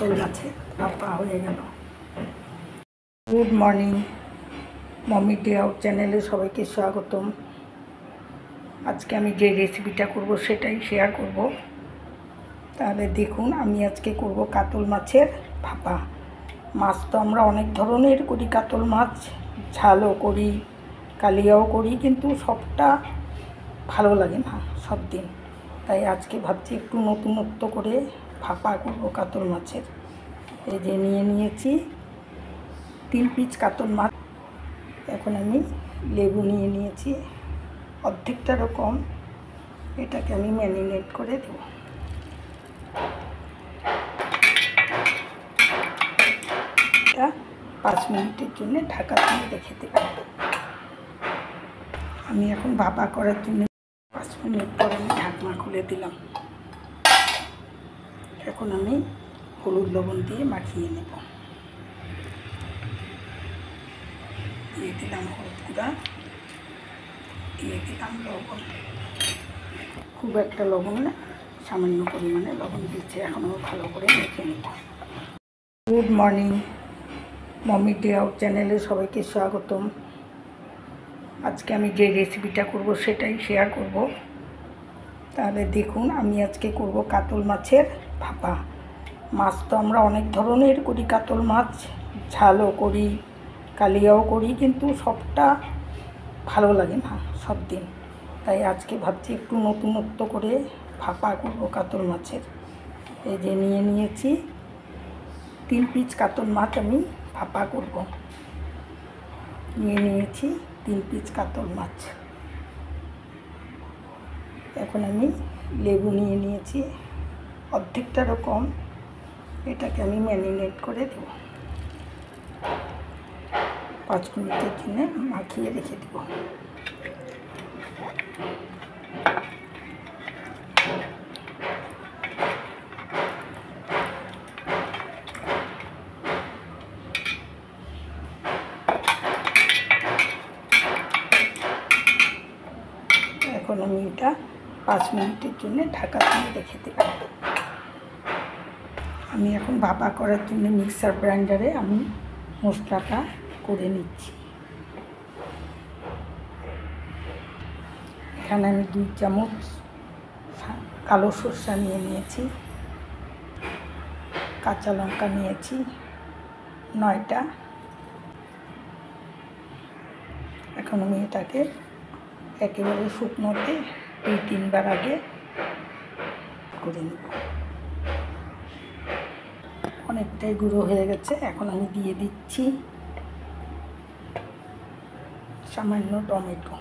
কাতল মাছের ভাপা হয়ে গেল। Good morning, mommy day out চ্যানেলে সবাইকে স্বাগতম। আজকে আমি যে রেসিপিটা করব সেটাই শেয়ার করব। তাহলে দেখুন, আমি আজকে করব কাতল মাছের ভাপা। মাছ তো আমরা অনেক ধরনের করি, কাতল মাছ ঝালও করি, কালিয়াও করি, কিন্তু সবটা ভালো লাগে না সব দিন। তাই আজকে ভাবছি একটু নতুনত্ব করে ভাপা করব কাতল মাছের। এই যে নিয়েছি 3 পিস কাতল মাছ। এখন আমি লেবু নিয়েছি অর্ধেকটারও কম। এটাকে আমি ম্যারিনেট করে দেব। এটা 5 মিনিটের জন্য ঢাকা দিয়ে রেখে দেব। আমি এখন ভাপা করার জন্য 5 মিনিট পরে আমি ঢাকনা খুলে দিলাম। এখন আমি হলুদ লবণ দিয়ে মাখিয়ে নেব। দিয়ে দিলাম হলুদ গুঁড়া, দিয়ে দিলাম লবণ। খুব একটা লবণ না, সামান্য পরিমাণে লবণ দিচ্ছে। এখন আমি ভালো করে মেখে নেব। Good morning, mommy day out চ্যানেলে সবাইকে স্বাগতম। আজকে আমি যে রেসিপিটা করব সেটাই শেয়ার করব। তাহলে দেখুন, আমি আজকে করব কাতল মাছের ভাপা। মাছ তো আমরা অনেক ধরনের করি, কাতল মাছ ঝালও করি, কালিয়াও করি, কিন্তু সবটা ভালো লাগে না সব দিন। তাই আজকে ভাবছি একটু নতুনত্ব করে ভাপা করব কাতল মাছের। এই যে নিয়েছি 3 পিস কাতল মাছ আমি ভাপা করব। নিয়েছি 3 পিস কাতল মাছ। এখন আমি লেবু নিয়েছি অর্ধেকটারও কম। এটাকে আমি ম্যারিনেট করে দেব। 5 মিনিটের জন্য মাখিয়ে রেখে দেব। এখন আমি এটা 5 মিনিটের জন্য ঢাকা দিয়ে রেখে দেব। আমি এখন ভাপা করার জন্য মিক্সার গ্রাইন্ডারে আমি মশলাটা করে নিচ্ছি। এখানে আমি 2 চামচ কালো সরষা নিয়েছি, কাঁচা লঙ্কা নিয়েছি 9টা। এখন আমি এটাকে একেবারে শুকনোতে 2-3 বার আগে করে নেব। অনেকটাই গুঁড়ো হয়ে গেছে। এখন আমি দিয়ে দিচ্ছি সামান্য টমেটো,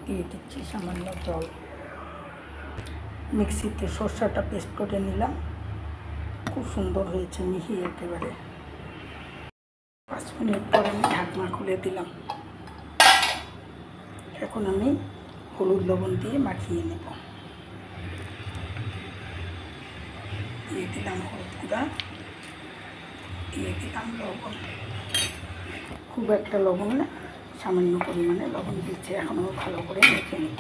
দিয়ে দিচ্ছি সামান্য জল। মিক্সিতে সরষাটা পেস্ট করে নিলাম, খুব সুন্দর হয়েছে মিহি একেবারে। 5 মিনিট পরে আমি ঢাকনা খুলে দিলাম। এখন আমি হলুদ লবণ দিয়ে মাখিয়ে নেব। দিয়ে দিলাম হলুদ গুঁড়া, দিয়ে দিলাম লবণ। খুব একটা লবণ না, সামান্য পরিমাণে লবণ দিচ্ছে। এখন আমি ভালো করে মেখে নেব।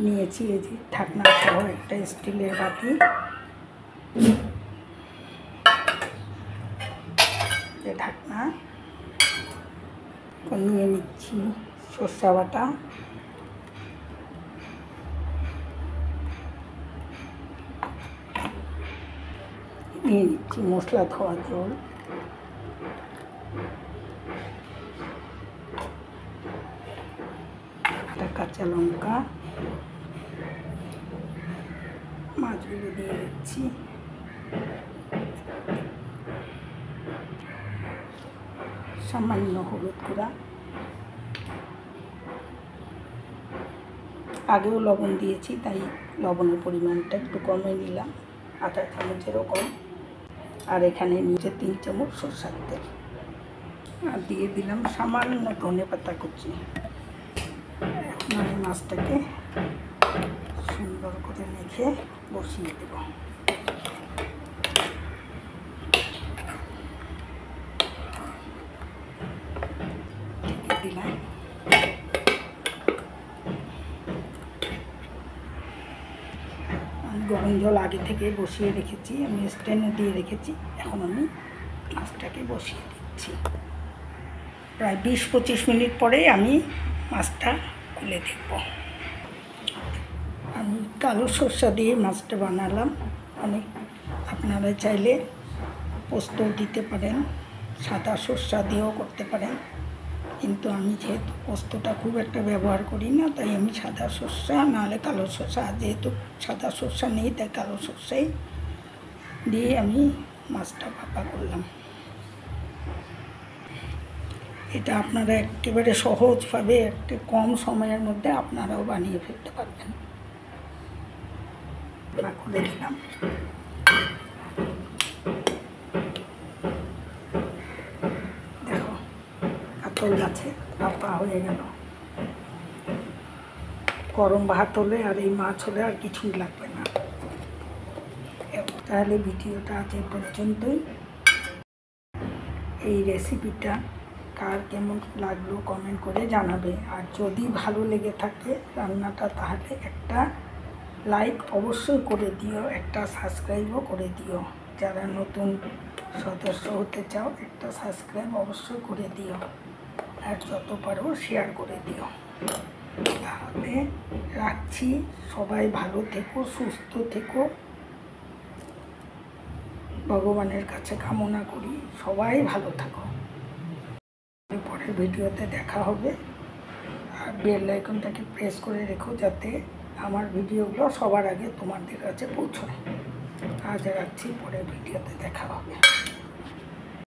নিয়েছি এই যে ঢাকনা সহ একটা স্টিলের বাটি। ঢাকনা নিয়ে নিচ্ছি সরষা বাটা, নিয়ে নিচ্ছি মশলা ধোয়া জল, একটা কাঁচা লঙ্কা, মাছগুলো দিয়ে দিচ্ছি, সামান্য হলুদ গুঁড়া। আগেও লবণ দিয়েছি, তাই লবণের পরিমাণটা একটু কমে নিলাম, 1/2 চামচেরও কম। আর এখানে নিচে 3 চামচ সরষের তেল, আর দিয়ে দিলাম সামান্য ধনেপাতা কুচি। এখন আমি মাছটাকে সুন্দর করে মেখে বসিয়ে দেব। দিলাম গরম জল আগে থেকে বসিয়ে রেখেছি, আমি স্ট্যান্ডে দিয়ে রেখেছি। এখন আমি মাছটাকে বসিয়ে দিচ্ছি। প্রায় 20-25 মিনিট পরেই আমি মাছটা খুলে দেখব। আমি কালো সরষা দিয়ে মাছটা বানালাম। অনেক আপনারা চাইলে পোস্ত দিতে পারেন, সাদা সরষা দিয়েও করতে পারেন, কিন্তু আমি যেহেতু পোস্তটা খুব একটা ব্যবহার করি না, তাই আমি সাদা সরষা নাহলে কালো সরষা, যেহেতু সাদা সরষা নেই তাই কালো সরষাই দিয়ে আমি মাছটা ভাপা করলাম। এটা আপনারা একেবারে সহজভাবে একটু কম সময়ের মধ্যে আপনারাও বানিয়ে ফেলতে পারবেন। খুলে দিলাম। দেখো কাতল গাছে ভাপা হয়ে গেল। গরম ভাত হলে আর এই মাছ হলে আর কিছুই লাগবে না। তাহলে ভিডিওটা আজ এ পর্যন্তই। এই রেসিপিটা কার কেমন লাগলো কমেন্ট করে জানাবে। আর যদি ভালো লেগে থাকে রান্নাটা, তাহলে একটা লাইক অবশ্যই করে দিও, একটা সাবস্ক্রাইবও করে দিও। যারা নতুন সদস্য হতে চাও একটা সাবস্ক্রাইব অবশ্যই করে দিও, আর যত পারো শেয়ার করে দিও। তাহলে রাখছি, সবাই ভালো থেকো, সুস্থ থেকো, ভগবানের কাছে কামনা করি সবাই ভালো থাকো। পরের ভিডিওতে দেখা হবে। আর বেল আইকনটাকে প্রেস করে রেখো যাতে আমার ভিডিওগুলো সবার আগে তোমাদের কাছে পৌঁছয়। আজ রাখছি, পরের ভিডিওতে দেখা হবে।